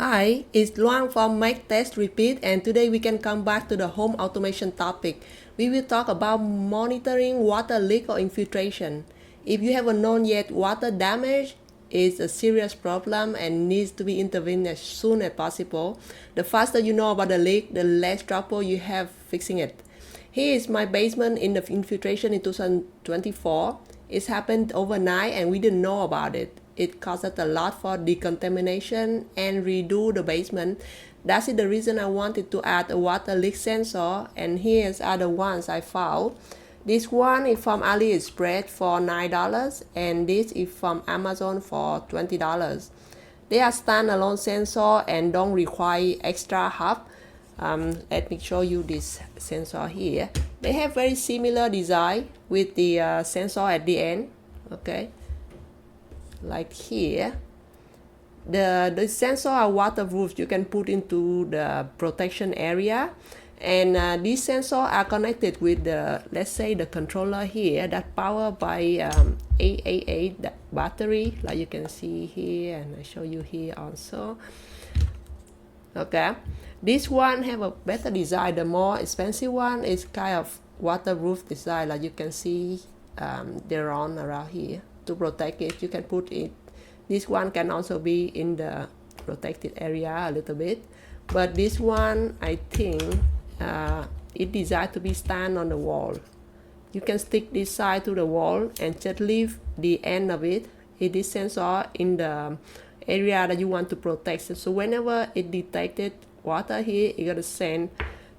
Hi, it's Luang from Make Test Repeat, and today we can come back to the home automation topic. We will talk about monitoring water leak or infiltration. If you haven't known yet, water damage is a serious problem and needs to be intervened as soon as possible. The faster you know about the leak, the less trouble you have fixing it. Here is my basement in the infiltration in 2024. It's happened overnight and we didn't know about it. It cost us a lot for decontamination and redo the basement. That's the reason I wanted to add a water leak sensor, and here's other ones I found. This one is from AliExpress for $9 and this is from Amazon for $20. They are standalone sensor and don't require extra hub. Let me show you this sensor here. They have very similar design with the sensor at the end. Okay, like here. The sensor are waterproof. You can put into the protection area, and these sensors are connected with the, let's say, the controller here that powered by 888 battery, like you can see here, and I show you here also. Okay, this one have a better design. The more expensive one is kind of waterproof design, like you can see they're on around here to protect it. You can put it. This one can also be in the protected area a little bit, but this one I think it designed to be stand on the wall. You can stick this side to the wall and just leave the end of it. It is sensor in the area that you want to protect. So whenever it detected water here, it's gonna send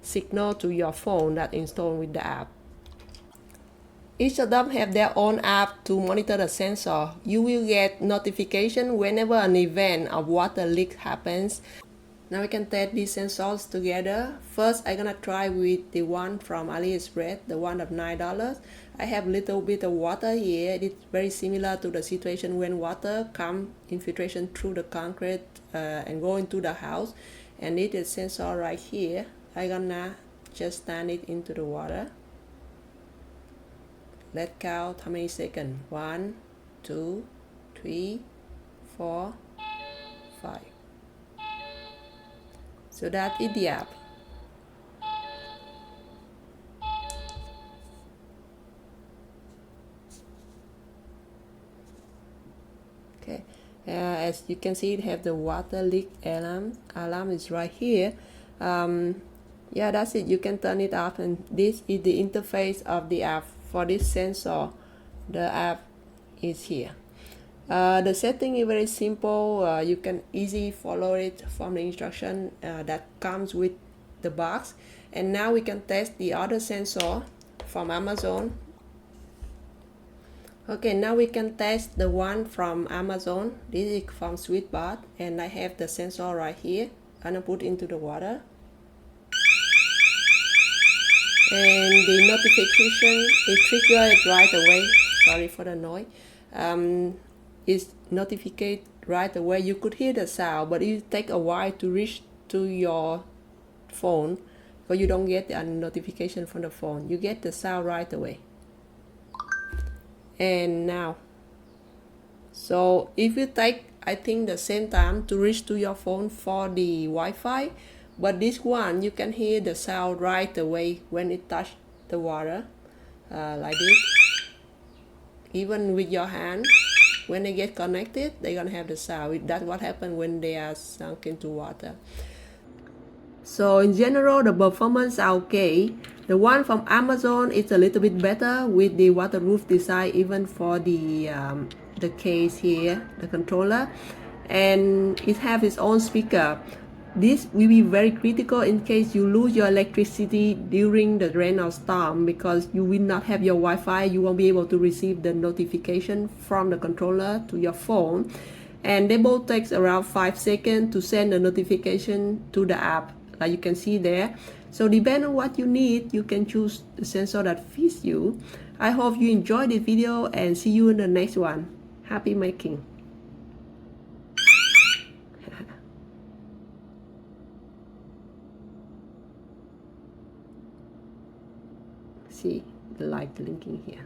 signal to your phone that installed with the app. Each of them have their own app to monitor the sensor. You will get notification whenever an event of water leak happens. Now we can test these sensors together. First, I'm gonna try with the one from AliExpress, the one of $9. I have little bit of water here. It's very similar to the situation when water come infiltration through the concrete and go into the house. And it is sensor right here. I'm gonna just stand it into the water. Let's count how many seconds. 1, 2, 3, 4, 5. So that is the app. Okay, as you can see, it have the water leak alarm. Alarm is right here. Yeah, that's it. You can turn it off, and this is the interface of the app. For this sensor, the app is here. The setting is very simple. You can easily follow it from the instruction that comes with the box. And now we can test the other sensor from Amazon. Okay, now we can test the one from Amazon. This is from Sweetbot, and I have the sensor right here. I'm gonna put into the water. And the notification, it triggered right away. Sorry for the noise. It's notified right away. You could hear the sound, but it take a while to reach to your phone because you don't get a notification from the phone. You get the sound right away. And now, so if you take, I think, the same time to reach to your phone for the Wi-Fi, but this one you can hear the sound right away when it touch the water, like this. Even with your hand, when they get connected, they're gonna have the sound. That's what happens when they are sunk into water. So in general, the performance are okay. The one from Amazon is a little bit better with the waterproof design, even for the case here, the controller, and it has its own speaker. This will be very critical in case you lose your electricity during the rain or storm, because you will not have your Wi-Fi. You won't be able to receive the notification from the controller to your phone, and they both takes around 5 seconds to send the notification to the app, like you can see there. So depending on what you need, you can choose the sensor that fits you. I hope you enjoyed this video and see you in the next one. Happy making. See the light blinking here.